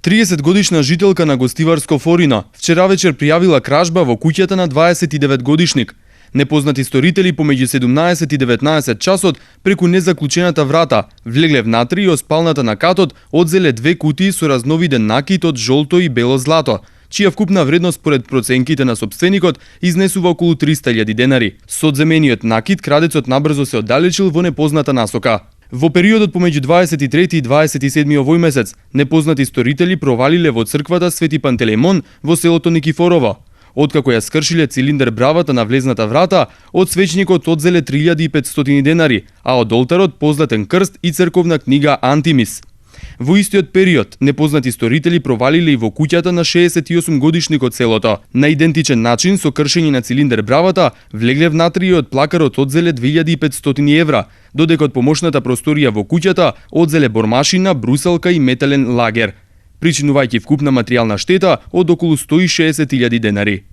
30-годишна жителка на гостиварско Форино вчера вечер пријавила кражба во куќата на 29-годишник. Непознати сторители помеѓу 17 и 19 часот преку незаклучената врата влегле внатре и од спалната на катот одзеле 2 кутии со разновиден накит од жолто и бело злато, чија вкупна вредност според проценките на сопственикот изнесува околу 300.000 денари. Со одземениот накит крадецот набрзо се оддалечил во непозната насока. Во периодот помеѓу 23 и 27 овој месец, непознати сторители провалиле во црквата Свети Пантелеймон во селото Никифорово. Откако ја скршиле цилиндер бравата на влезната врата, од свечникот одзеле 3500 денари, а од олтарот позлатен крст и црковна книга Антимис. Во истиот период, непознати сторители провалиле и во куќата на 68-годишник од селото. На идентичен начин, со кршење на цилиндер бравата, влегле внатре и од плакарот одзеле 2500 евра, додека од помошната просторија во куќата одзеле бормашина, бруселка и метален лагер, причинувајќи вкупна материјална штета од околу 160.000 денари.